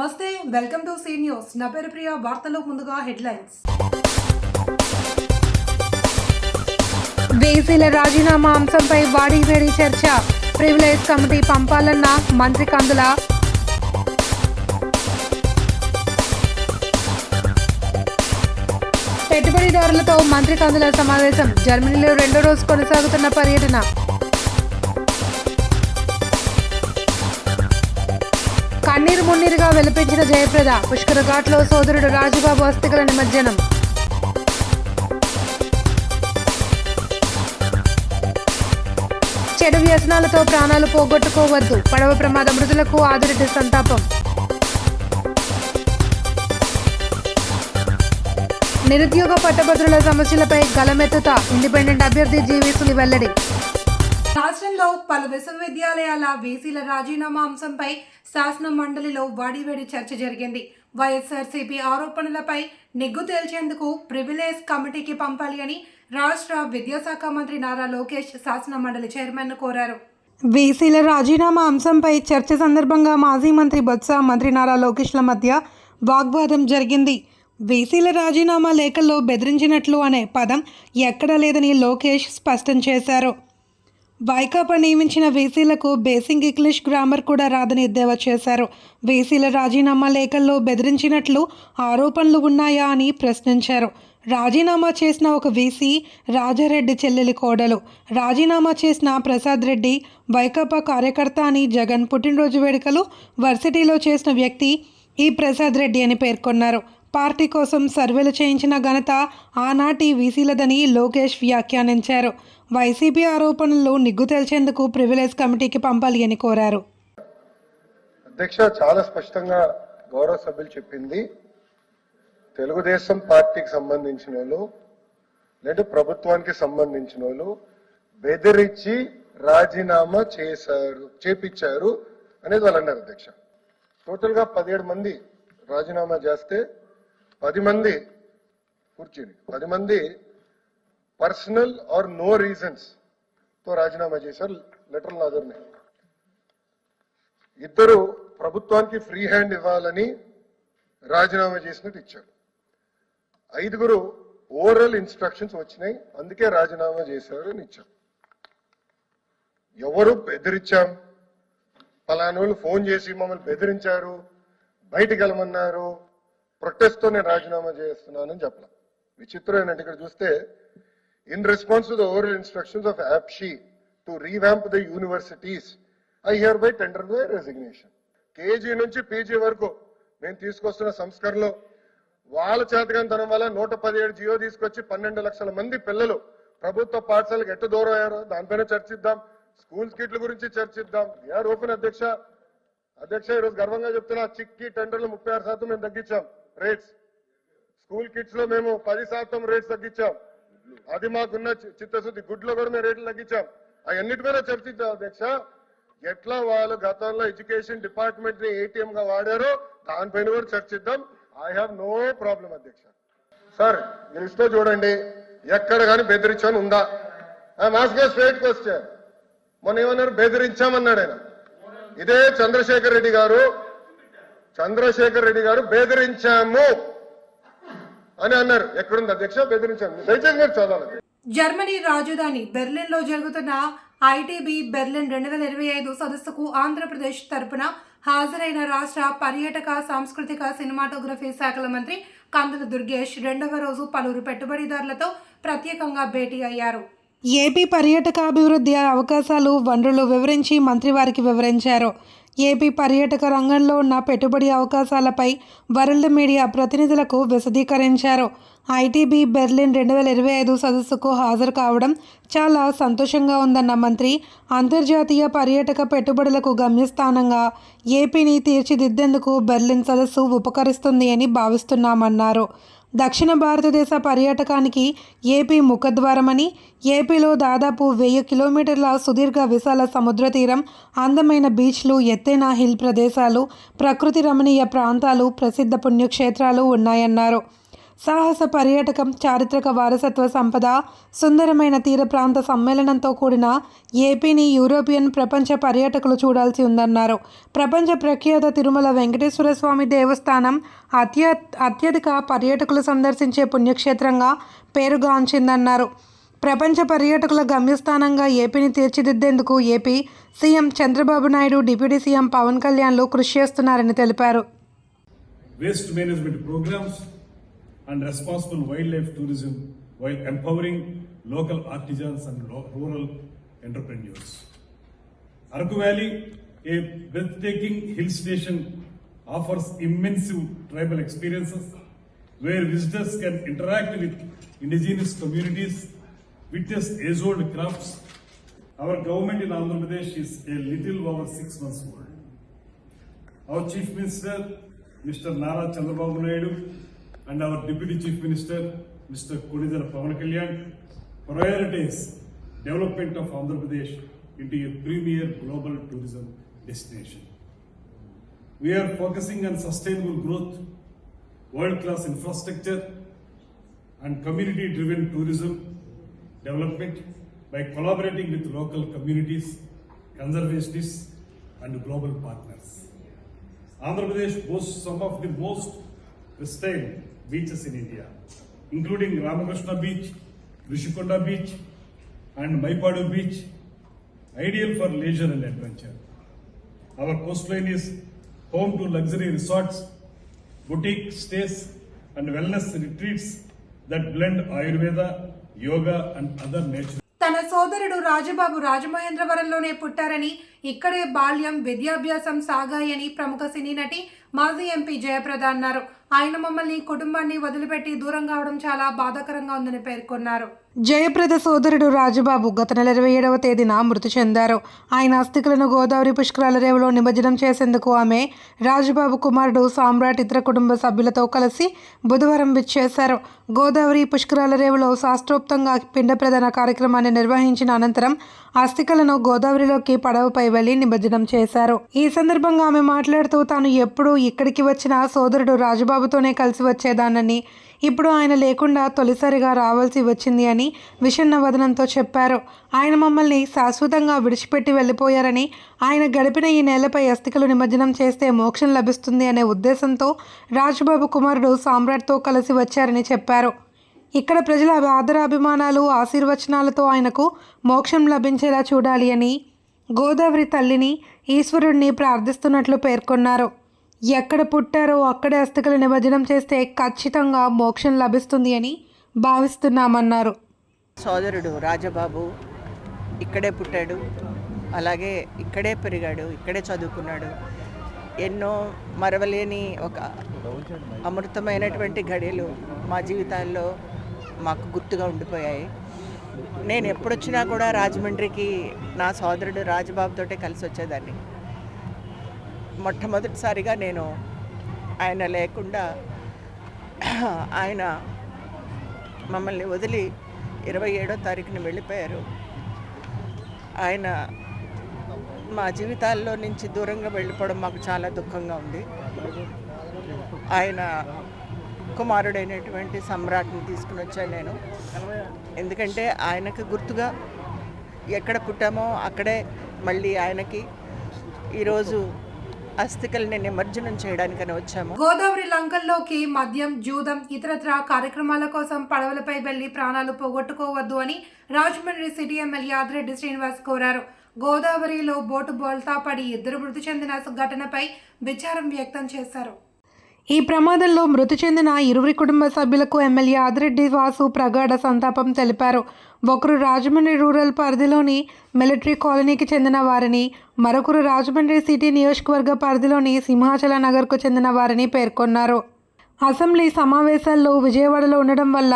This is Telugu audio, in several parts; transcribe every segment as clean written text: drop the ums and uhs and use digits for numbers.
నమస్తే, వెల్కమ్ టు సీ న్యూస్. నా పేరు ప్రియ. వార్తలు ముందుగా హెడ్లైన్స్. వీసీల రాజీనామా అంశంపై వాడివేడి చర్చ. ప్రివిలేజ్ కమిటీ పంపాలన్న మంత్రి కందుల. పెట్టుబడిదారులతో మంత్రి కందుల సమావేశం. జర్మనీలో రెండో రోజు కొనసాగుతున్న పర్యటన. కన్నీరు మున్నీరుగా వెలిపించిన జయప్రద. పుష్కర ఘాట్లో సోదరుడు రాజుబాబు అస్థికల నిమజ్జనం. చెడు వ్యసనాలతో ప్రాణాలు పోగొట్టుకోవద్దు. పడవ ప్రమాద మృతులకు ఆదిరెడ్డి సంతాపం. నిరుద్యోగ పట్టభద్రుల సమస్యలపై గలమెత్తుతా. ఇండిపెండెంట్ అభ్యర్థి జీవీసులు వెల్లడి. రాష్ట్రంలో పలు విశ్వవిద్యాలయాల వీసీల రాజీనామా అంశంపై శాసన మండలిలో వాడివేడి చర్చ జరిగింది. వైఎస్ఆర్సీపీ ఆరోపణలపై నిగ్గు తేల్చేందుకు ప్రివిలేజ్ కమిటీకి పంపాలి అని రాష్ట్ర విద్యాశాఖ మంత్రి నారా లోకేష్ శాసన మండలి చైర్మన్ను కోరారు. వీసీల రాజీనామా అంశంపై చర్చ సందర్భంగా మాజీ మంత్రి బొత్స, మంత్రి నారా లోకేష్ల మధ్య వాగ్వాదం జరిగింది. వీసీల రాజీనామా లేఖల్లో బెదిరించినట్లు అనే పదం ఎక్కడా లేదని లోకేష్ స్పష్టం చేశారు. వైకాపా నియమించిన వీసీలకు బేసిక్ ఇంగ్లీష్ గ్రామర్ కూడా రాదని ఎద్దేవా చేశారు. వీసీల రాజీనామా లేఖల్లో బెదిరించినట్లు ఆరోపణలు ఉన్నాయా అని ప్రశ్నించారు. రాజీనామా చేసిన ఒక వీసీ రాజారెడ్డి చెల్లెలి కోడలు. రాజీనామా చేసిన ప్రసాద్ రెడ్డి వైకాపా కార్యకర్త అని జగన్ పుట్టినరోజు వేడుకలు వర్సిటీలో చేసిన వ్యక్తి ఈ ప్రసాద్ రెడ్డి అని పేర్కొన్నారు. పార్టీ కోసం సర్వేలు చేయించిన ఘనత ఆనాటి వీసీలదని లోకేష్ వ్యాఖ్యానించారు. వైసీపీ ఆరోపణలు నిగ్గు తేల్చేందుకు ప్రివిలేజ్ కమిటీకి పంపాలి అని కోరారు. అధ్యక్ష, చాలా స్పష్టంగా గౌరవ సభ్యులు చెప్పింది, తెలుగుదేశం పార్టీకి సంబంధించిన వాళ్ళు లేదా ప్రభుత్వానికి సంబంధించిన వాళ్ళు బెదిరించి రాజీనామా చేపించారు అనేది వాళ్ళు అన్నారు. అధ్యక్ష, టోటల్ గా 17 మంది రాజీనామా చేస్తే 10 మంది కూర్చుని 10 మంది పర్సనల్ ఆర్ నో రీజన్స్ తో రాజీనామా చేశారు. లెటర్ నాదర్నే. ఇద్దరు ప్రభుత్వానికి ఫ్రీ హ్యాండ్ ఇవ్వాలని రాజీనామా చేసినట్టు ఇచ్చారు. 5గురు ఓరల్ ఇన్స్ట్రక్షన్స్ వచ్చినాయి, అందుకే రాజీనామా చేశారు అని ఇచ్చారు. ఎవరు బెదిరించాం, పలానా వాళ్ళు ఫోన్ చేసి మమ్మల్ని బెదిరించారు, బయటికి వెళ్ళమన్నారు, ప్రొటెస్ట్ తో నేను రాజీనామా చేస్తున్నానని చెప్పాల. విచిత్రం ఏంటంటే ఇక్కడ చూస్తే, in response to the oral instructions of APSHI to revamp the universities I here by tender by resignation. KG నుంచి పీజీ వరకు మేము తీసుకొస్తున్న సంస్కరణలో వాళ్ళ చేతగానితనం వల్ల 117 జియో తీసుకొచ్చి 12 లక్షల మంది పిల్లలు ప్రభుత్వ పాఠశాలకు ఎట్టు దూరం అయ్యారో దానిపైన చర్చిద్దాం. స్కూల్ కిట్ల గురించి చర్చిద్దాం. యార్ ఓపెన్ అధ్యక్ష. ఈరోజు గర్వంగా చెప్తున్నా, చిక్కి టెండర్లు 36% మేము తగ్గించాం రేట్స్. స్కూల్ కిట్స్ లో మేము 10% రేట్స్ తగ్గించాం. అది మాకున్న చిత్తశుద్ధి. గుడ్లో కూడా మేము రేట్లు తగ్గించాం. అవన్నిటి మీద చర్చించాం అధ్యక్ష. ఎట్లా వాళ్ళు గతంలో ఎడ్యుకేషన్ డిపార్ట్మెంట్ ని ATM గా వాడారో దానిపైన కూడా చర్చిద్దాం. ఐ హ్యావ్ నో ప్రాబ్లం అధ్యక్ష. సార్, ఈ లిస్ట్ లో చూడండి, ఎక్కడ కానీ బెదిరించాను ఉందా? మాస్గా స్ట్రైట్ క్వశ్చన్. మొన్న ఏమన్నారు? బెదిరించామన్నాడు ఆయన. ఇదే చంద్రశేఖర్ రెడ్డి గారు బెదిరించాము అని అన్నారు. ఎక్కడుంది అధ్యక్ష బెదిరించాము? దయచేసి మీరు చదవాలి. జర్మనీ రాజధాని బెర్లిన్లో జరుగుతున్న ITB బెర్లిన్ 2025 సదస్సుకు ఆంధ్రప్రదేశ్ తరపున హాజరైన రాష్ట్ర పర్యాటక, సాంస్కృతిక, సినిమాటోగ్రఫీ శాఖల మంత్రి కందుల దుర్గేష్ రెండవ రోజు పలువురు పెట్టుబడిదారులతో ప్రత్యేకంగా భేటీ అయ్యారు. ఏపీ పర్యాటక అభివృద్ధి అవకాశాలు, వనరులు వివరించి మంత్రి వారికి వివరించారు. ఏపీ పర్యాటక రంగంలో ఉన్న పెట్టుబడి అవకాశాలపై వరల్డ్ మీడియా ప్రతినిధులకు విశదీకరించారు. ITB బెర్లిన్ 2025 సదస్సుకు హాజరు కావడం చాలా సంతోషంగా ఉందన్న మంత్రి, అంతర్జాతీయ పర్యాటక పెట్టుబడులకు గమ్యస్థానంగా ఏపీని తీర్చిదిద్దేందుకు బెర్లిన్ సదస్సు ఉపకరిస్తుంది అని భావిస్తున్నామన్నారు. దక్షిణ భారతదేశ పర్యాటకానికి ఏపీ ముఖద్వారమని, ఏపీలో దాదాపు 1000 కిలోమీటర్ల సుదీర్ఘ విశాల సముద్ర తీరం, అందమైన బీచ్లు, ఎత్తైన హిల్ ప్రదేశాలు, ప్రకృతి రమణీయ ప్రాంతాలు, ప్రసిద్ధ పుణ్యక్షేత్రాలు ఉన్నాయన్నారు. సాహస పర్యాటకం, చారిత్రక వారసత్వ సంపద, సుందరమైన తీర ప్రాంత సమ్మేళనంతో కూడిన ఏపీని యూరోపియన్ ప్రపంచ పర్యాటకులు చూడాల్సి ఉందన్నారు. ప్రపంచ ప్రఖ్యాత తిరుమల వెంకటేశ్వర స్వామి దేవస్థానం అత్యధిక పర్యాటకులు సందర్శించే పుణ్యక్షేత్రంగా పేరుగాంచిందన్నారు. ప్రపంచ పర్యాటకుల గమ్యస్థానంగా ఏపీని తీర్చిదిద్దేందుకు AP CM Chandrababu Naidu, deputy CM Pawan కళ్యాణ్లు కృషి చేస్తున్నారని తెలిపారు. Waste management programs and responsible wildlife tourism while empowering local artisans and rural entrepreneurs. Araku Valley, a breathtaking hill station, offers immense tribal experiences where visitors can interact with indigenous communities, witness age-old crafts. Our government in Andhra Pradesh is a little over 6 months old. Our Chief Minister, Mr. Nara Chandrababu Naidu, and our Deputy Chief Minister, Mr. Kodidara Pavan Kalyan, prioritize development of Andhra Pradesh into a premier global tourism destination. We are focusing on sustainable growth, world-class infrastructure, and community-driven tourism development by collaborating with local communities, conservationists, and global partners. Andhra Pradesh boasts some of the most pristine beaches in India, including Ramakrishna Beach, Rishikonda Beach, and Maipadu Beach, ideal for leisure and adventure. Our coastline is home to luxury resorts, boutique stays, and wellness retreats that blend Ayurveda, yoga, and other nature. తన సోదరుడు రాజబాబు రాజమహేంద్రవరంలోనే పుట్టారని, ఇక్కడే బాల్యం, విద్యాభ్యాసం సాగాయని ప్రముఖ సినీ నటి, మాజీ ఎంపీ జయప్రద అన్నారు. ఆయన మమ్మల్ని, కుటుంబాన్ని వదిలిపెట్టి దూరం కావడం చాలా బాధాకరంగా ఉందని పేర్కొన్నారు. జయప్రద సోదరుడు రాజబాబు గత నెల 27వ తేదీన మృతి చెందారు. ఆయన అస్థికలను గోదావరి పుష్కరాల రేవులో నిమజ్జనం చేసేందుకు ఆమె, రాజబాబు కుమారుడు సామ్రాట్ ఇతర కుటుంబ సభ్యులతో కలిసి బుధవారం విచ్చేశారు. గోదావరి పుష్కరాల రేవులో శాస్త్రోక్తంగా పిండ ప్రదాన కార్యక్రమాన్ని నిర్వహించిన అనంతరం అస్థికలను గోదావరిలోకి పడవపై వెళ్లి నిమజ్జనం చేశారు. ఈ సందర్భంగా ఆమె మాట్లాడుతూ, తాను ఎప్పుడూ ఇక్కడికి వచ్చిన సోదరుడు రాజబాబుతోనే కలిసి వచ్చేదానని, ఇప్పుడు ఆయన లేకుండా తొలిసారిగా రావాల్సి వచ్చింది అని విషణ్ణ వదనంతో చెప్పారు. ఆయన మమ్మల్ని శాశ్వతంగా విడిచిపెట్టి వెళ్ళిపోయారని, ఆయన గడిపిన ఈ నేలపై అస్థికలు నిమజ్జనం చేస్తే మోక్షం లభిస్తుంది అనే ఉద్దేశంతో రాజబాబు కుమారుడు సామ్రాట్తో కలిసి వచ్చారని చెప్పారు. ఇక్కడ ప్రజల ఆదరాభిమానాలు, ఆశీర్వచనాలతో ఆయనకు మోక్షం లభించేలా చూడాలి అని గోదావరి తల్లిని, ఈశ్వరుడిని ప్రార్థిస్తున్నట్లు పేర్కొన్నారు. ఎక్కడ పుట్టారో అక్కడే అస్థికలు నిమజ్జనం చేస్తే ఖచ్చితంగా మోక్షం లభిస్తుంది అని భావిస్తున్నామన్నారు. సోదరుడు రాజబాబు ఇక్కడే పుట్టాడు, అలాగే ఇక్కడే పెరిగాడు, ఇక్కడే చదువుకున్నాడు. ఎన్నో మరవలేని ఒక అమృతమైనటువంటి ఘడియలు మా జీవితాల్లో మాకు గుర్తుగా ఉండిపోయాయి. నేను ఎప్పుడొచ్చినా కూడా రాజమండ్రికి నా సోదరుడు రాజబాబుతోటే కలిసి వచ్చేదాన్ని. మొట్టమొదటిసారిగా నేను ఆయన లేకుండా, ఆయన మమ్మల్ని వదిలి 27వ తారీఖున వెళ్ళిపోయారు. ఆయన మా జీవితాల్లో నుంచి దూరంగా వెళ్ళిపోవడం మాకు చాలా దుఃఖంగా ఉంది. ఆయన కుమారుడైనటువంటి సమ్రాట్ని తీసుకుని వచ్చాను నేను. ఎందుకంటే ఆయనకు గుర్తుగా ఎక్కడ పుట్టామో అక్కడే మళ్ళీ ఆయనకి ఈరోజు అస్థికల్ని నిమజ్జనం చేయడానికని వచ్చాము. గోదావరి లంకల్లోకి మద్యం, జూదం, ఇతరత్ర కార్యక్రమాల కోసం పడవలపై వెళ్లి ప్రాణాలు పోగొట్టుకోవద్దు అని రాజమండ్రి సిటీ ఎమ్మెల్యే ఆదిరెడ్డి శ్రీనివాస్ కోరారు. గోదావరిలో బోటు బోల్తా పడి 2 మృతి చెందిన ఘటనపై విచారం వ్యక్తం చేశారు. ఈ ప్రమాదంలో మృతి చెందిన 20 కుటుంబ సభ్యులకు ఎమ్మెల్యే ఆదిరెడ్డి వాసు ప్రగాఢ సంతాపం తెలిపారు. ఒకరు రాజమండ్రి రూరల్ పరిధిలోని మిలిటరీ కాలనీకి చెందిన వారిని, మరొకరు రాజమండ్రి సిటీ నియోజకవర్గ పరిధిలోని సింహాచల నగర్కు చెందిన వారిని పేర్కొన్నారు. అసెంబ్లీ సమావేశాల్లో విజయవాడలో ఉండడం వల్ల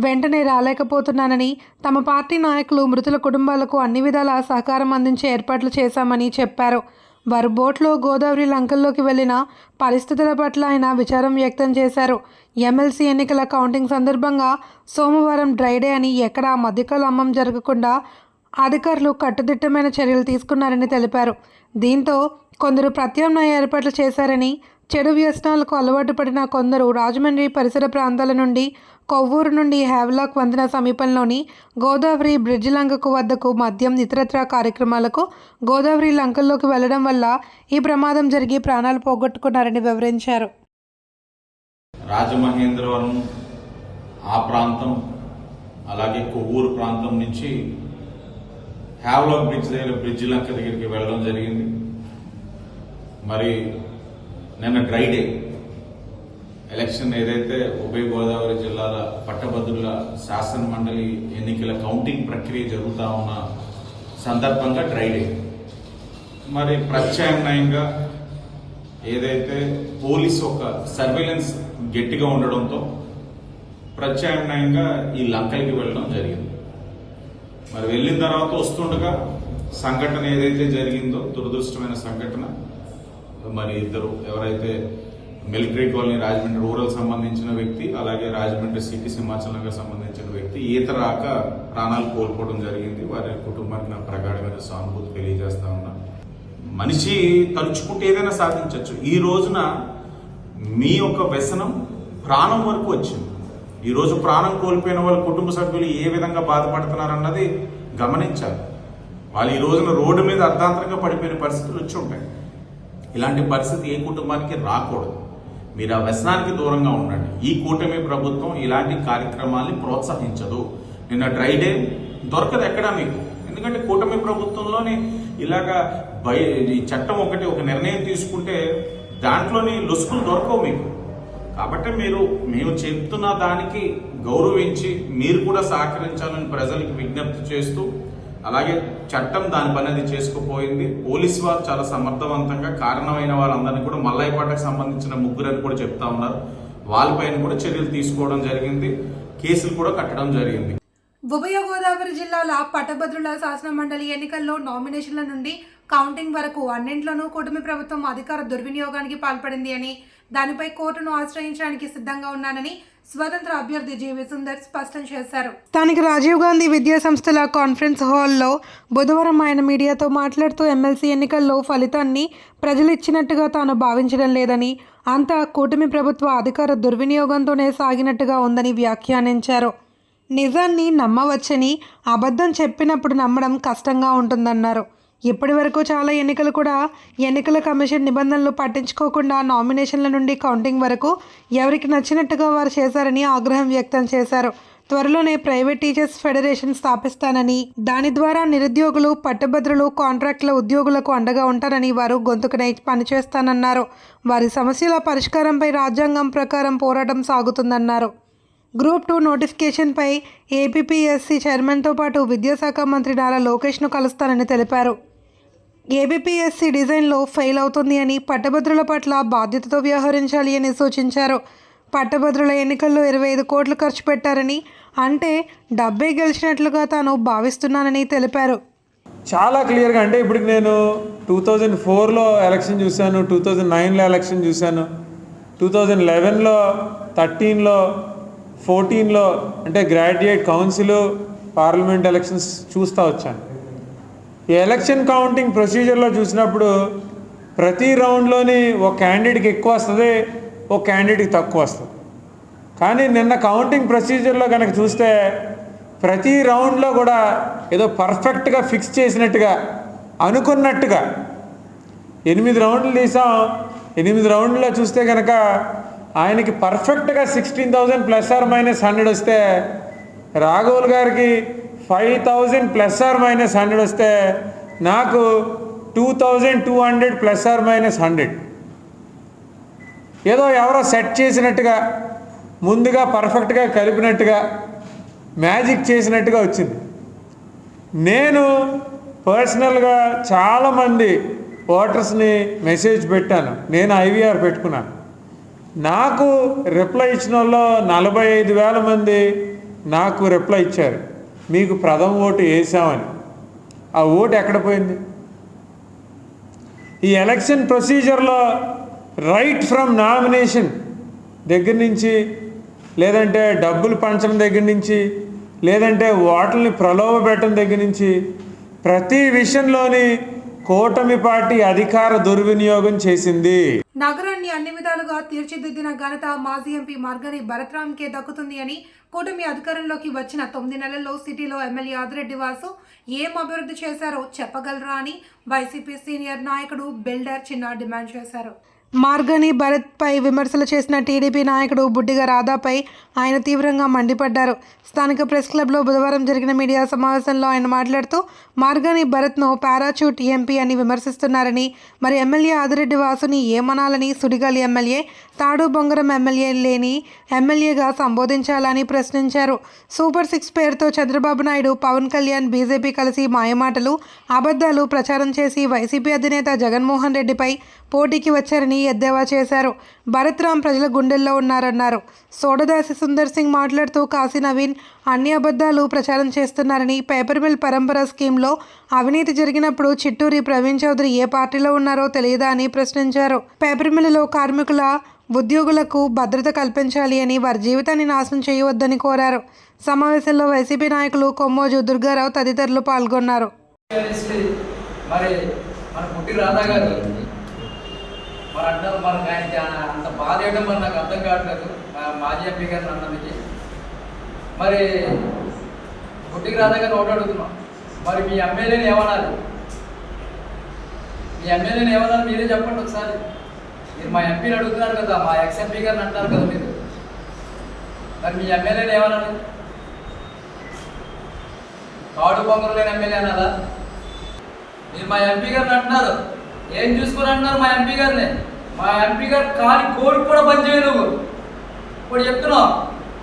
వెంటనే రాలేకపోతున్నానని, తమ పార్టీ నాయకులు మృతుల కుటుంబాలకు అన్ని విధాల సహకారం అందించే ఏర్పాట్లు చేశామని చెప్పారు. వారు బోట్లో గోదావరి లంకల్లోకి వెళ్లిన పరిస్థితుల పట్ల ఆయన విచారం వ్యక్తం చేశారు. ఎమ్మెల్సీ ఎన్నికల కౌంటింగ్ సందర్భంగా సోమవారం డ్రైడే అని ఎక్కడా మద్యకాల అమ్మం జరగకుండా అధికారులు కట్టుదిట్టమైన చర్యలు తీసుకున్నారని తెలిపారు. దీంతో కొందరు ప్రత్యామ్నాయ ఏర్పాట్లు చేశారని, చెడు వ్యసనాలకు అలవాటు పడిన కొందరు రాజమండ్రి పరిసర ప్రాంతాల నుండి కొవ్వూరు నుండి హ్యావ్లాక్ వంతెన సమీపంలోని గోదావరి బ్రిడ్జ్ లంకకు వద్దకు మద్యం ఇతరత్రా కార్యక్రమాలకు గోదావరి లంకల్లోకి వెళ్లడం వల్ల ఈ ప్రమాదం జరిగి ప్రాణాలు పోగొట్టుకున్నారని వివరించారు. రాజమహేంద్రవరం ఆ ప్రాంతం అలాగే కొవ్వూరు ప్రాంతం నుంచి హ్యావ్లాక్ బ్రిడ్జ్ లంక దగ్గరికి వెళ్ళడం జరిగింది. మరి నిన్న డ్రై డే ఎలక్షన్ ఏదైతే ఉభయ గోదావరి జిల్లాల పట్టభద్రుల శాసన మండలి ఎన్నికల కౌంటింగ్ ప్రక్రియ జరుగుతూ ఉన్న సందర్భంగా డ్రై డే. మరి ప్రత్యామ్నాయంగా ఏదైతే పోలీసు ఒక సర్వేలెన్స్ గట్టిగా ఉండడంతో ప్రత్యామ్నాయంగా ఈ లంకలకి వెళ్ళడం జరిగింది. మరి వెళ్ళిన తర్వాత వస్తుండగా సంఘటన ఏదైతే జరిగిందో దురదృష్టమైన సంఘటన, మరి ఇద్దరు ఎవరైతే మిలిటరీ కాలనీ రాజమండ్రి రూరల్ సంబంధించిన వ్యక్తి అలాగే రాజమండ్రి సిటీ సింహాచల్ నగర్ సంబంధించిన వ్యక్తి ఈత రాక ప్రాణాలు కోల్పోవడం జరిగింది. వారి కుటుంబానికి నా ప్రగాఢమైన సానుభూతి తెలియజేస్తా ఉన్నా. మనిషి తలుచుకుంటే ఏదైనా సాధించవచ్చు. ఈ రోజున మీ యొక్క వ్యసనం ప్రాణం వరకు వచ్చింది. ఈ రోజు ప్రాణం కోల్పోయిన వాళ్ళ కుటుంబ సభ్యులు ఏ విధంగా బాధపడుతున్నారన్నది గమనించాలి. వాళ్ళు ఈ రోజున రోడ్డు మీద అర్ధాంతరంగా పడిపోయిన పరిస్థితులు వచ్చి ఉంటాయి. ఇలాంటి పరిస్థితి ఏ కుటుంబానికి రాకూడదు. మీరు ఆ వ్యసనానికి దూరంగా ఉండండి. ఈ కూటమి ప్రభుత్వం ఇలాంటి కార్యక్రమాల్ని ప్రోత్సహించదు. నిన్న డ్రై డే దొరకదు ఎక్కడా మీకు. ఎందుకంటే కూటమి ప్రభుత్వంలోని ఇలాగా ఈ చట్టం ఒక నిర్ణయం తీసుకుంటే దాంట్లోని లొసుకులు దొరకవు మీకు. కాబట్టి మేము చెప్తున్న దానికి గౌరవించి మీరు కూడా సహకరించాలని ప్రజలకు విజ్ఞప్తి చేస్తూ, అలాగే చట్టం దాని పని అది చేసుకుపోయింది. పోలీసు వారు చాలా సమర్థవంతంగా కారణమైన వాళ్ళందరినీ కూడా మల్లాయపాటకు సంబంధించిన ముగ్గురని కూడా చెప్తా ఉన్నారు. వాళ్ళపైన కూడా చర్యలు తీసుకోవడం జరిగింది. కేసులు కూడా కట్టడం జరిగింది. ఉభయ గోదావరి జిల్లాల పట్టభద్రుల శాసన మండలి ఎన్నికల్లో నామినేషన్ల నుండి కౌంటింగ్ వరకు అన్నింట్లోనూ కూటమి ప్రభుత్వం అధికార దుర్వినియోగానికి పాల్పడింది అని, దానిపై కోర్టును ఆశ్రయించడానికి సిద్ధంగా ఉన్నానని స్వతంత్ర అభ్యర్థి జీవి సుందర్ స్పష్టం చేశారు. స్థానిక రాజీవ్ గాంధీ విద్యా సంస్థల కాన్ఫరెన్స్ హాల్లో బుధవారం ఆయన మీడియాతో మాట్లాడుతూ ఎమ్మెల్సీ ఎన్నికల్లో ఫలితాన్ని ప్రజలు ఇచ్చినట్టుగా తాను భావించడం లేదని, అంతా కూటమి ప్రభుత్వ అధికార దుర్వినియోగంతోనే సాగినట్టుగా ఉందని వ్యాఖ్యానించారు. నిజాన్ని నమ్మవచ్చని, అబద్ధం చెప్పినప్పుడు నమ్మడం కష్టంగా ఉంటుందన్నారు. ఇప్పటి వరకు చాలా ఎన్నికలు కూడా ఎన్నికల కమిషన్ నిబంధనలు పట్టించుకోకుండా నామినేషన్ల నుండి కౌంటింగ్ వరకు ఎవరికి నచ్చినట్టుగా వారు చేశారని ఆగ్రహం వ్యక్తం చేశారు. త్వరలోనే ప్రైవేట్ టీచర్స్ ఫెడరేషన్ స్థాపిస్తానని, దాని ద్వారా నిరుద్యోగులు, పట్టభద్రులు, కాంట్రాక్టుల ఉద్యోగులకు అండగా ఉంటారని వారు గొంతుకునే పనిచేస్తానన్నారు. వారి సమస్యల పరిష్కారంపై రాజ్యాంగం ప్రకారం పోరాటం సాగుతుందన్నారు. గ్రూప్ 2 నోటిఫికేషన్పై ఏపీపీఎస్సీ చైర్మన్తో పాటు విద్యాశాఖ మంత్రి నారా లోకేష్ను కలుస్తానని తెలిపారు. ఏపీపీఎస్సీ డిజైన్లో ఫెయిల్ అవుతుంది అని, పట్టభద్రుల పట్ల బాధ్యతతో వ్యవహరించాలి అని సూచించారు. పట్టభద్రుల ఎన్నికల్లో 25 కోట్లు ఖర్చు పెట్టారని, అంటే డబ్బే గెలిచినట్లుగా తాను భావిస్తున్నానని తెలిపారు. చాలా క్లియర్గా, అంటే ఇప్పుడు నేను 2004లో ఎలక్షన్ చూశాను, 2009లో ఎలక్షన్ చూశాను, 2011లో, 13లో, 14లో అంటే గ్రాడ్యుయేట్ కౌన్సిల్, పార్లమెంట్ ఎలక్షన్స్ చూస్తూ వచ్చాను. ఈ ఎలక్షన్ కౌంటింగ్ ప్రొసీజర్లో చూసినప్పుడు ప్రతి రౌండ్లోని ఒక క్యాండిడేట్కి ఎక్కువ వస్తుంది, ఒక క్యాండిడేట్కి తక్కువ వస్తుంది. కానీ నిన్న కౌంటింగ్ ప్రొసీజర్లో కనుక చూస్తే ప్రతి రౌండ్లో కూడా ఏదో పర్ఫెక్ట్గా ఫిక్స్ చేసినట్టుగా, అనుకున్నట్టుగా 8 రౌండ్లు తీసాం. 8 రౌండ్లో చూస్తే కనుక ఆయనకి పర్ఫెక్ట్గా 16,000 ±100 వస్తే, రాఘవుల్ గారికి 5,000 ±100 వస్తే, నాకు 2,200 ±100. ఏదో ఎవరో సెట్ చేసినట్టుగా, ముందుగా పర్ఫెక్ట్గా కలిపినట్టుగా, మ్యాజిక్ చేసినట్టుగా వచ్చింది. నేను పర్సనల్గా చాలామంది ఓటర్స్ని మెసేజ్ పెట్టాను. నేను IVR పెట్టుకున్నాను. నాకు రిప్లై ఇచ్చిన వాళ్ళు 45,000 మంది నాకు రిప్లై ఇచ్చారు, మీకు ప్రథమ ఓటు వేసామని. ఆ ఓటు ఎక్కడ పోయింది? ఈ ఎలక్షన్ ప్రొసీజర్లో రైట్ ఫ్రమ్ నామినేషన్ దగ్గర నుంచి, లేదంటే డబ్బులు పంచడం దగ్గర నుంచి, లేదంటే ఓట్లని ప్రలోభ పెట్టడం దగ్గర నుంచి, ప్రతి విషయంలోని కూటమి పార్టీ అధికార దుర్వినియోగం చేసింది. నగరాన్ని అన్ని విధాలుగా తీర్చిదిద్దిన ఘనత మాజీ ఎంపీ మార్గని భరత్రామ్కే దక్కుతుంది అని కూటమి అధికారంలోకి వచ్చిన 9 నెలల్లో సిటీలో ఎమ్మెల్యే ఆదిరెడ్డి వాసు ఏం అభివృద్ధి చేశారో చెప్పగలరా అని వైసీపీ సీనియర్ నాయకుడు బిల్డర్ చిన్న డిమాండ్ చేశారు. మార్గని భరత్పై విమర్శలు చేసిన టీడీపీ నాయకుడు బుడ్డిగ రాధాపై ఆయన తీవ్రంగా మండిపడ్డారు. స్థానిక ప్రెస్ క్లబ్లో బుధవారం జరిగిన మీడియా సమావేశంలో ఆయన మాట్లాడుతూ మార్గని భరత్ను పారాచూట్ ఎంపీ అని విమర్శిస్తున్నారని, మరి ఎమ్మెల్యే ఆదిరెడ్డి వాసుని ఏమనాలని, సుడిగాలి ఎమ్మెల్యే తాడు బొంగరం ఎమ్మెల్యే లేని ఎమ్మెల్యేగా సంబోధించాలని ప్రశ్నించారు. సూపర్ 6 పేరుతో చంద్రబాబు నాయుడు, పవన్ కళ్యాణ్, బీజేపీ కలిసి మాయమాటలు, అబద్ధాలు ప్రచారం చేసి వైసీపీ అధినేత జగన్మోహన్ రెడ్డిపై పోటీకి వచ్చారని ఎద్దేవా చేశారు. భరత్రామ్ ప్రజల గుండెల్లో ఉన్నారన్నారు. సోడదాసి సుందర్ సింగ్ మాట్లాడుతూ కాశీ నవీన్ అన్ని అబద్ధాలు ప్రచారం చేస్తున్నారని, పేపర్ మిల్ పరంపర స్కీమ్లో అవినీతి జరిగినప్పుడు చిట్టూరి ప్రవీణ్ చౌదరి ఏ పార్టీలో ఉన్నారో తెలియదా అని ప్రశ్నించారు. పేపర్ మిల్లులో కార్మికుల ఉద్యోగులకు భద్రత కల్పించాలి అని, వారి జీవితాన్ని నాశనం చేయవద్దని కోరారు. సమావేశంలో వైసీపీ నాయకులు కొమ్మోజు దుర్గారావు తదితరులు పాల్గొన్నారు. మరి మన పుట్టి రాధా గారు మరి అంటారు, మనకు ఆయనకి అంత బాధ వేయడం మరి నాకు అర్థం కావట్లేదు. మాజీ ఎంపీ గారిని అన్నందుకు మరి పుట్టికి రాధా గారిని ఒకటి అడుగుతున్నాం, మరి మీ ఎమ్మెల్యేని ఏమన్నారు? మీ ఎమ్మెల్యేని ఏమన్నారు మీరే చెప్పండి ఒకసారి. మీరు మా ఎంపీని అడుగుతున్నారు కదా, మా ఎక్స్ ఎంపీ గారిని అంటారు కదా మీరు, మరి మీ ఎమ్మెల్యేని ఏమన్నారు? తాడు బొంగరు లేని ఎమ్మెల్యే అన్నారా? మీరు మా ఎంపీ గారిని అంటున్నారు, ఏం చూసుకుని అంటున్నారు మా ఎంపీ గారిని? మా ఎంపీ గారు కాలి కోరిక కూడా పనిచేయవు. నువ్వు ఇప్పుడు చెప్తున్నావు,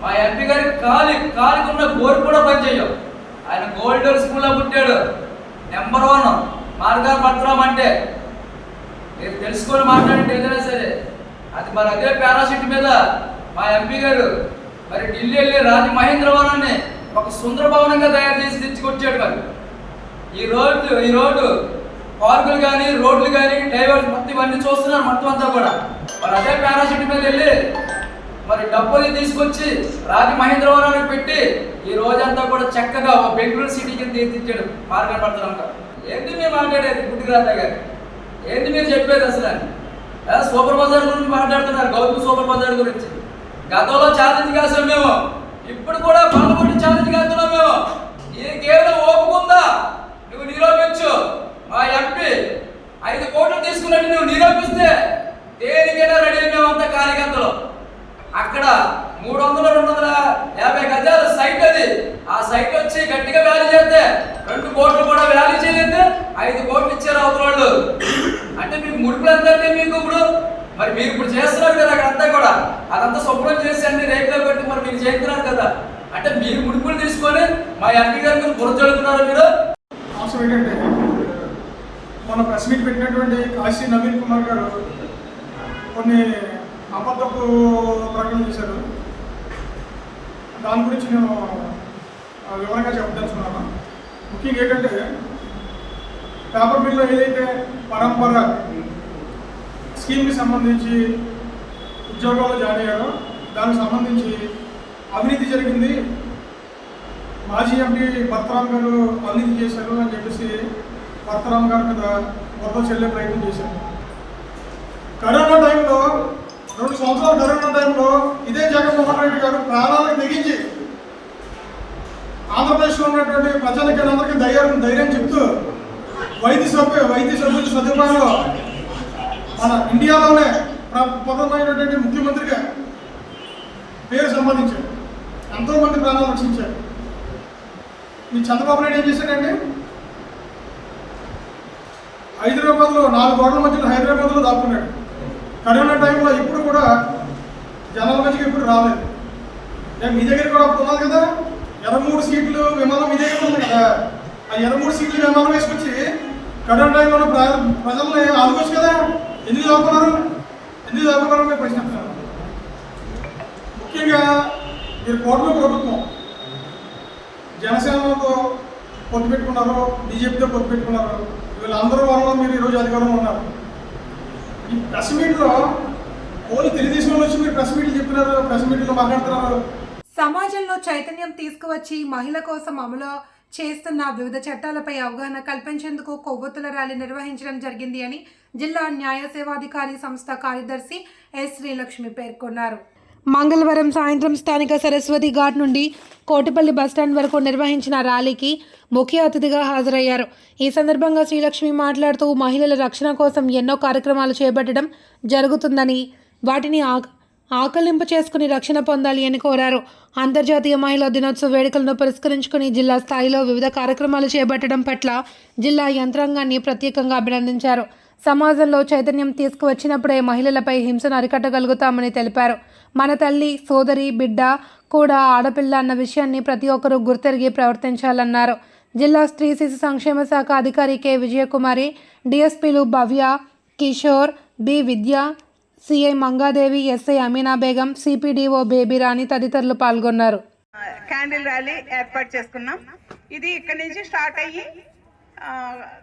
మా ఎంపీ గారి కాలికున్న కోరిక కూడా పనిచేయవు. ఆయన గోల్డెన్ స్కూల్లో పుట్టాడు, నెంబర్ 1 మార్గార్ భరత్రామ్ అంటే. మీరు తెలుసుకొని మాట్లాడండి ఏదైనా సరే. అది మరి అదే పారాషూట్ మీద మా ఎంపీ గారు మరి ఢిల్లీ వెళ్ళి రాజమహేంద్రవరాన్ని ఒక సుందర భవనంగా తయారు చేసి తెచ్చుకొచ్చాడు. మరి ఈ రోడ్డు పార్కులు కానీ, రోడ్లు కానీ, డైవర్స్ మొత్తం ఇవన్నీ చూస్తున్నారు మొత్తం అంతా కూడా. మరి అదే పారాషూట్ మీద వెళ్ళి మరి డబ్బులు తీసుకొచ్చి రాజమహేంద్రవరానికి పెట్టి ఈ రోజంతా కూడా చక్కగా ఒక బెంగళూరు సిటీకి తీర్చిచ్చాడు మార్గం పడుతున్నాం. ఏంటి మీరు మాట్లాడేది పుట్టికి రాధా గారు? ఏంటి మీరు చెప్పేది అసలు? సూపర్ బజార్ గురించి మాట్లాడుతున్నారు, గౌతమ్ సూపర్ బజార్ గురించి. గతంలో ఛాలెంజ్ కాసాం మేము, ఇప్పుడు కూడా పాల్గొని ఛాలెంజ్ కాస్తున్నాం మేము. నీకేదో ఓపుకుందా నువ్వు నిరూపించు. మా ఎంపీ 5 కోట్లు తీసుకున్నట్టు నువ్వు నిరూపిస్తే దేనికైనా రెడీ మేమంతా కార్యకర్తలు. అక్కడ 300-250 గజాల సైట్ అది. ఆ సైట్ వచ్చి గట్టిగా వ్యాలీ చేస్తే 2 కోట్లు కూడా వ్యాలీ చేయలేదు, 5 కోట్లు ఇచ్చారు అవతల వాళ్ళు. అంటే మీకు ముడుపులు ఎంతంటే మీకు ఇప్పుడు మరి మీరు ఇప్పుడు చేస్తున్నారు కదా అక్కడంతా కూడా, అదంతా శుభ్రం చేసి అన్ని రేట్లో పెట్టి మరి మీరు చేస్తున్నారు కదా. అంటే మీరు ముడుపులు తీసుకొని మా ఎంపీ గారి మీద బుర్ర చదువుతున్నారు మీరు. అవసరం ఏంటంటే మన ప్రెస్ మీట్ పెట్టినటువంటి కాశీ నవీన్ కుమార్ గారు కొన్ని అబద్ధపు ప్రకటనలు చేశారు. దాని గురించి నేను వివరంగా చెప్పదలుచుకున్నాను. ముఖ్యంగా ఏంటంటే పేపర్ మిల్లో ఏదైతే పరంపర స్కీమ్కి సంబంధించి ఉద్యోగాలు జాయిన్ అయ్యారో దానికి సంబంధించి అవినీతి జరిగింది, మాజీ ఎంపీ భరత్రామ్ గారు అవినీతి చేశారు అని చెప్పేసి భరత్రామ్ గారి మీద వద్ద చెల్లే ప్రయత్నం చేశారు. కరోనా టైంలో 2 సంవత్సరాల కరోనా టైంలో ఇదే జగన్మోహన్ రెడ్డి గారు ప్రాణాలకు తెగించి ఆంధ్రప్రదేశ్లో ఉన్నటువంటి ప్రజలకి అందరికీ ధైర్యం చెప్తూ వైద్య సభ్యుల సదుపాయంలో మన ఇండియాలోనే ప్రధానమైనటువంటి ముఖ్యమంత్రిగా పేరు సంపాదించారు, ఎంతోమంది ప్రాణాలు రక్షించారు. మీ చంద్రబాబు నాయుడు ఏం చేశాడండి? హైదరాబాద్లో 4 గోడల మధ్యలో హైదరాబాద్లో దాక్కున్నాడు. కరోనా టైంలో ఇప్పుడు కూడా జనాల మధ్యకి ఇప్పుడు రాలేదు. మీ దగ్గర కూడా అప్పుడు ఉన్నది కదా, 23 సీట్లు విమానం మీ దగ్గర ఉంది కదా. ఆ 23 సీట్లు విమానం వేసుకొచ్చి కరోనా టైంలో ప్రజల్ని ఆదుకోవచ్చు కదా. ఎందుకు దాక్కున్నారు మేము ప్రశ్నిస్తున్నాను. ముఖ్యంగా మీరు కోట్ల ప్రభుత్వం జనసేనతో పొత్తు పెట్టుకున్నారు, బీజేపీతో పొత్తు పెట్టుకున్నారు. వీళ్ళందరూ వల్ల మీరు ఈరోజు అధికారంలో ఉన్నారు. ఈ ప్రెస్ మీట్లో ఓన్లీ తెలుగుదేశం వచ్చి మీరు ప్రెస్ మీట్లు చెప్తున్నారు, ప్రెస్ మీట్లో మాట్లాడుతున్నారు. సమాజంలో చైతన్యం తీసుకువచ్చి మహిళ కోసం అమలు చేస్తున్న వివిధ చట్టాలపై అవగాహన కల్పించేందుకు కొవ్వొత్తుల ర్యాలీ నిర్వహించడం జరిగింది అని జిల్లా న్యాయ సేవాధికారి సంస్థ కార్యదర్శి ఎస్ శ్రీలక్ష్మి పేర్కొన్నారు. మంగళవారం సాయంత్రం స్థానిక సరస్వతి ఘాట్ నుండి కోటిపల్లి బస్టాండ్ వరకు నిర్వహించిన ర్యాలీకి ముఖ్య అతిథిగా హాజరయ్యారు. ఈ సందర్భంగా శ్రీలక్ష్మి మాట్లాడుతూ మహిళల రక్షణ కోసం ఎన్నో కార్యక్రమాలు చేపట్టడం జరుగుతుందని, వాటిని ఆకలింపు చేసుకుని రక్షణ పొందాలి అని కోరారు. అంతర్జాతీయ మహిళా దినోత్సవ వేడుకలను పురస్కరించుకుని జిల్లా స్థాయిలో వివిధ కార్యక్రమాలు చేపట్టడం పట్ల జిల్లా యంత్రాంగాన్ని ప్రత్యేకంగా అభినందించారు. సమాజంలో చైతన్యం తీసుకువచ్చినప్పుడే మహిళలపై హింసను అరికట్టగలుగుతామని తెలిపారు. మన తల్లి, సోదరి, బిడ్డ కూడా ఆడపిల్ల అన్న విషయాన్ని ప్రతి ఒక్కరూ గుర్తెరిగి ప్రవర్తించాలన్నారు. జిల్లా స్త్రీ శిశు సంక్షేమ శాఖ అధికారి కె విజయకుమారి, డిఎస్పీలు Bhavya, Kishore, B Vidya, CI Mangadevi, SI Ameena Begum, CPDO Babyrani తదితరులు పాల్గొన్నారు. క్యాండిల్ ర్యాలీ ఏర్పాటు చేసుకున్నాం. ఇది ఇక్కడి నుంచి స్టార్ట్ అయ్యి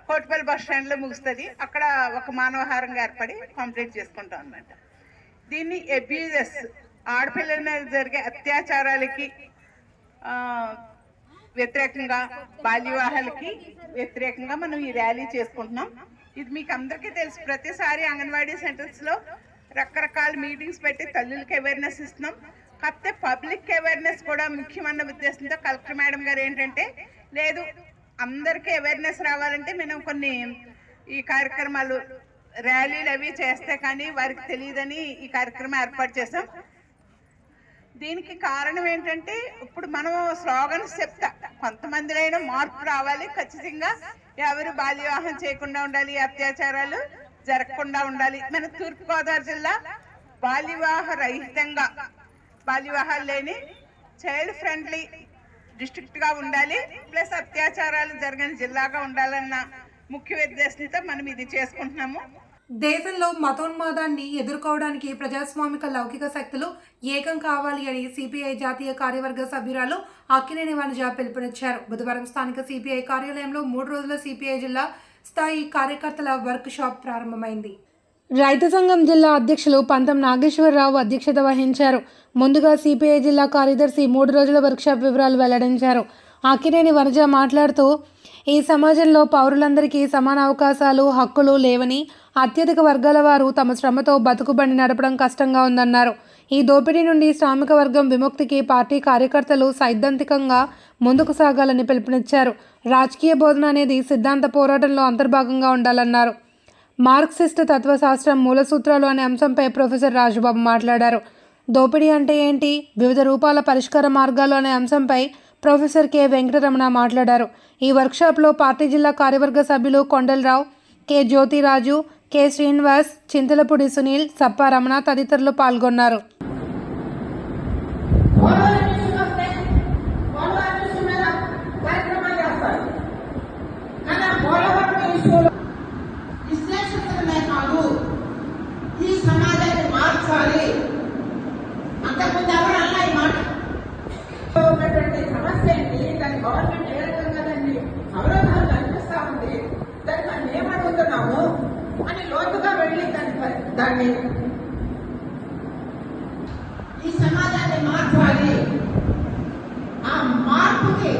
కోటిపల్లి బస్ స్టాండ్లో ముగుస్తుంది. అక్కడ ఒక మానవహారంగా ఏర్పడి కంప్లీట్ చేసుకుంటాం అన్నమాట. దీన్ని అబ్యూజెస్, ఆడపిల్లల మీద జరిగే అత్యాచారాలకి వ్యతిరేకంగా, బాల్య వివాహాలకి వ్యతిరేకంగా మనం ఈ ర్యాలీ చేసుకుంటున్నాం. ఇది మీకు అందరికీ తెలుసు. ప్రతిసారి అంగన్వాడీ సెంటర్స్లో రకరకాల మీటింగ్స్ పెట్టి తల్లులకి అవేర్నెస్ ఇస్తున్నాం. కాకపోతే పబ్లిక్ అవేర్నెస్ కూడా ముఖ్యమైన ఉద్దేశంతో కలెక్టర్ మేడం గారు ఏంటంటే, లేదు అందరికీ అవేర్నెస్ రావాలంటే మనం కొన్ని ఈ కార్యక్రమాలు, ర్యాలీలు అవి చేస్తే కానీ వారికి తెలియదని ఈ కార్యక్రమం ఏర్పాటు చేసాం. దీనికి కారణం ఏంటంటే, ఇప్పుడు మనం స్లోగన్స్ చెప్తా, కొంతమందిలో మార్పు రావాలి. ఖచ్చితంగా ఎవరు బాల్య వివాహం చేయకుండా ఉండాలి, అత్యాచారాలు జరగకుండా ఉండాలి. మన తూర్పుగోదావరి జిల్లా బాల్య వివాహ రహితంగా, బాల్య వివాహాలు లేని చైల్డ్ ఫ్రెండ్లీ డిస్ట్రిక్ట్గా ఉండాలి, ప్లస్ అత్యాచారాలు జరగని జిల్లాగా ఉండాలన్న ముఖ్య ఉద్దేశంతో మనం ఇది చేసుకుంటున్నాము. దేశంలో మతోన్మాదాన్ని ఎదుర్కోవడానికి ప్రజాస్వామిక లౌకిక శక్తులు ఏకం కావాలి అని సిపిఐ జాతీయ కార్యవర్గ సభ్యురాలు అక్కినేని వనజ పిలుపునిచ్చారు. బుధవారం స్థానిక సిపిఐ కార్యాలయంలో 3 రోజుల సిపిఐ జిల్లా స్థాయి కార్యకర్తల వర్క్ షాప్ ప్రారంభమైంది. రైతు సంఘం జిల్లా అధ్యక్షులు పంతం నాగేశ్వరరావు అధ్యక్షత వహించారు. ముందుగా సిపిఐ జిల్లా కార్యదర్శి 3 రోజుల వర్క్షాప్ వివరాలు వెల్లడించారు. అక్కినేని వనజ మాట్లాడుతూ, ఈ సమాజంలో పౌరులందరికీ సమాన అవకాశాలు, హక్కులు లేవని, అత్యధిక వర్గాల వారు తమ శ్రమతో బతుకుబండి నడపడం కష్టంగా ఉందన్నారు. ఈ దోపిడీ నుండి శ్రామిక వర్గం విముక్తికి పార్టీ కార్యకర్తలు సైద్ధాంతికంగా ముందుకు సాగాలని పిలుపునిచ్చారు. రాజకీయ బోధన అనేది సిద్ధాంత పోరాటంలో అంతర్భాగంగా ఉండాలన్నారు. మార్క్సిస్ట్ తత్వశాస్త్రం మూల సూత్రాలు అనే అంశంపై ప్రొఫెసర్ రాజుబాబు మాట్లాడారు. దోపిడీ అంటే ఏంటి, వివిధ రూపాల పరిష్కార మార్గాలు అనే అంశంపై ప్రొఫెసర్ కె వెంకటరమణ మాట్లాడారు. ఈ వర్క్షాప్లో పార్టీ జిల్లా కార్యవర్గ సభ్యులు కొండలరావు, కె జ్యోతిరాజు, కె శ్రీనివాస్, చింతలపూడి సునీల్, సప్పా రమణ తదితరులు పాల్గొన్నారు. ఉన్నటువంటి సమస్య ఏంటి, దాని గవర్నమెంట్ ఏ రకంగా దాన్ని అవరోధాలు కనిపిస్తా ఉంది, దాన్ని మనం ఏమడుగుతున్నాము అని లోతుగా వెళ్ళి దాన్ని ఈ సమాజాన్ని మార్చాలి, ఆ మార్పుకి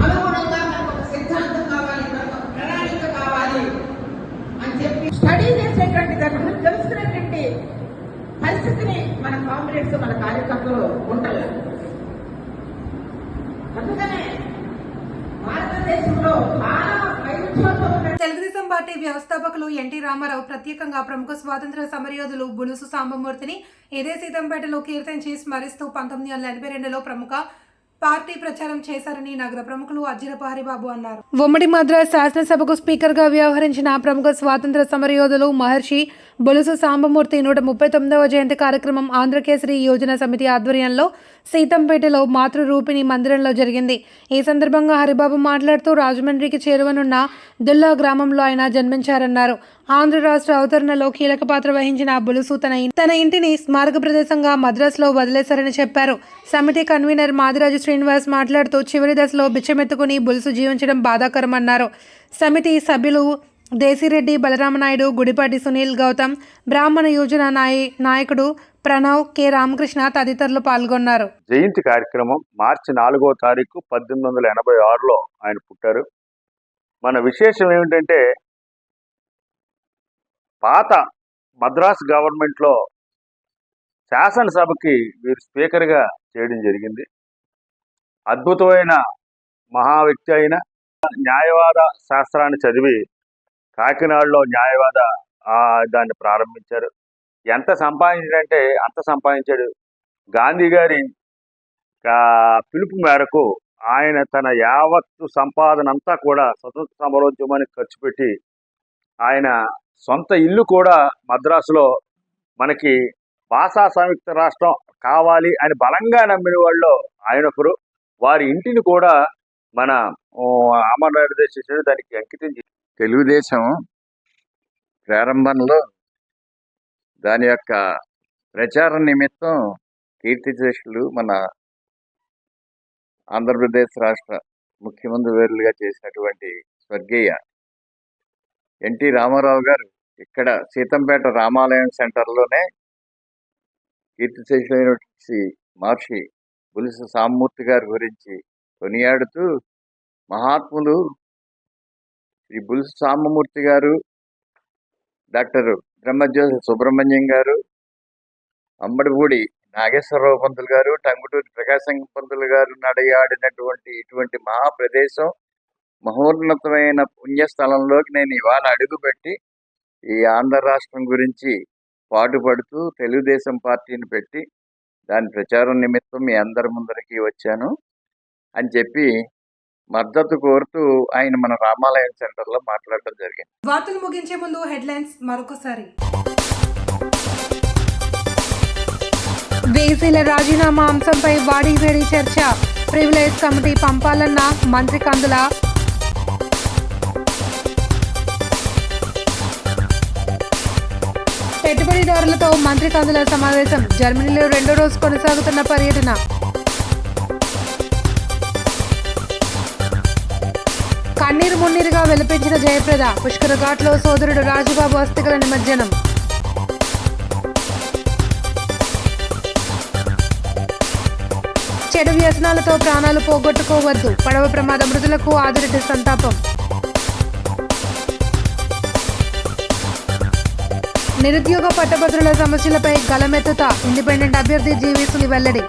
అనుగుణంగా మనకు ఒక సిద్ధాంతం కావాలి, మనకు ఒక ప్రణాళిక కావాలి అని చెప్పి స్టడీ చేసేటువంటి దాని గురించి తెలుసుకునేటువంటి పరిస్థితిని మన కామ్రేడ్స్, మన కార్యకర్తలు ఉంటారు. అందుకనే భారతదేశంలో తెలుగుదేశం పార్టీ వ్యవస్థాపకులు ఎన్టీ రామారావు ప్రత్యేకంగా ప్రముఖ స్వాతంత్ర సమరయోధులు బులుసు సాంబమూర్తిని ఇదే సీతంపేటలో కీర్తించి స్మరిస్తూ 1982లో ప్రముఖ పార్టీ ప్రచారం చేశారని నగర ప్రముఖులు అజ్జరపు హరిబాబు అన్నారు. ఉమ్మడి మద్రాస్ శాసనసభకు స్పీకర్గా వ్యవహరించిన ప్రముఖ స్వాతంత్ర సమరయోధులు మహర్షి బొలుసు సాంబమూర్తి 139వ జయంతి కార్యక్రమం ఆంధ్రకేసరి యోజన సమితి ఆధ్వర్యంలో సీతంపేటలో మాతృరూపిణి మందిరంలో జరిగింది. ఈ సందర్భంగా హరిబాబు మాట్లాడుతూ, రాజమండ్రికి చేరువనున్న దుల్లా గ్రామంలో ఆయన జన్మించారన్నారు. ఆంధ్ర రాష్ట్ర అవతరణలో కీలక పాత్ర వహించిన బొలుసు తన ఇంటిని స్మారక ప్రదేశంగా మద్రాసులో వదిలేశారని చెప్పారు. సమితి కన్వీనర్ మాదిరాజు శ్రీనివాస్ మాట్లాడుతూ, చివరి దశలో బిచ్చమెత్తుకుని బొలుసు జీవించడం బాధాకరమన్నారు. సమితి సభ్యులు దేశిరెడ్డి బలరామనాయుడు, గుడిపాటి సునీల్ గౌతమ్, బ్రాహ్మణ యోజన నాయకుడు ప్రణవ్, కె రామకృష్ణ తదితరులు పాల్గొన్నారు. జయంతి కార్యక్రమం మార్చి 4వ తారీఖు 1886లో ఆయన పుట్టారు. మన విశేషం ఏమిటంటే పాత మద్రాస్ గవర్నమెంట్లో శాసనసభకి వీరు స్పీకర్గా చేయడం జరిగింది. అద్భుతమైన మహా వ్యక్తి అయిన న్యాయవాద శాస్త్రాన్ని చదివి కాకినాడలో న్యాయవాద దాన్ని ప్రారంభించారు. ఎంత సంపాదించాడంటే అంత సంపాదించాడు. గాంధీ గారి పిలుపు మేరకు ఆయన తన యావత్తు సంపాదన అంతా కూడా స్వతంత్ర సమరోద్యమానికి ఖర్చు పెట్టి ఆయన సొంత ఇల్లు కూడా మద్రాసులో మనకి భాషా సంయుక్త రాష్ట్రం కావాలి అని బలంగా నమ్మిన వాళ్ళు ఆయన ఒకరు. వారి ఇంటిని కూడా మన అమరనాథ చేశాడు, దానికి అంకితం చేశాడు. తెలుగుదేశం ప్రారంభంలో దాని యొక్క ప్రచారం నిమిత్తం కీర్తిశేషులు మన ఆంధ్రప్రదేశ్ రాష్ట్ర ముఖ్యమంత్రి వేరులుగా చేసినటువంటి స్వర్గీయ ఎన్టీ రామారావు గారు ఇక్కడ సీతంపేట రామాలయం సెంటర్లోనే కీర్తిశేషులైనటువంటి మహర్షి బులుసు సామమూర్తి గారి గురించి కొనియాడుతూ మహాత్ములు శ్రీ బులుసు సామమూర్తి గారు, డాక్టర్ బ్రహ్మజ్యోతి సుబ్రహ్మణ్యం గారు, అంబడిపూడి నాగేశ్వరరావు పంతులు గారు, టంగుటూరి ప్రకాశం పంతులు గారు నడయాడినటువంటి ఇటువంటి మహాప్రదేశం, మహోన్నతమైన పుణ్యస్థలంలోకి నేను ఇవాళ అడుగుపెట్టి ఈ ఆంధ్ర రాష్ట్రం గురించి పాటుపడుతూ తెలుగుదేశం పార్టీని పెట్టి దాని ప్రచారం నిమిత్తం మీ అందరి ముందరికి వచ్చాను అని చెప్పి మద్దతు కోరుతూ ఆయన మన రామాలయం సెంటర్లో మాట్లాడడం జరిగింది. వార్తలు ముగించే ముందు హెడ్లైన్స్ మరొకసారి. వేసీల రాజీనామా అంశంపై వాడివేడి చర్చ, ప్రివిలేజ్ కమిటీ పంపాలన్న మంత్రి కందుల. పెట్టుబడిదారులతో మంత్రి కందుల సమావేశం, జర్మనీలో 2వ రోజు కొనసాగుతున్న పర్యటన. కన్నీరు మున్నీరుగా వెలిపించిన జయప్రద, పుష్కర ఘాట్లో సోదరుడు రాజుబాబు అస్థికల నిమజ్జనం. చెడు వ్యసనాలతో ప్రాణాలు పోగొట్టుకోవద్దు, పడవ ప్రమాద మృతులకు ఆదిరెడ్డి సంతాపం. నిరుద్యోగ పట్టభద్రుల సమస్యలపై గలమెత్తుతా, ఇండిపెండెంట్ అభ్యర్థి జీవీసుని వెల్లడి.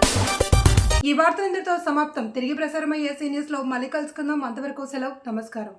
ఈ వార్త ఇంతటితో సమాప్తం. తిరిగి ప్రసారమయ్యే సీ న్యూస్ లో మళ్ళీ కలుసుకుందాం. అంతవరకు సెలవు. నమస్కారం.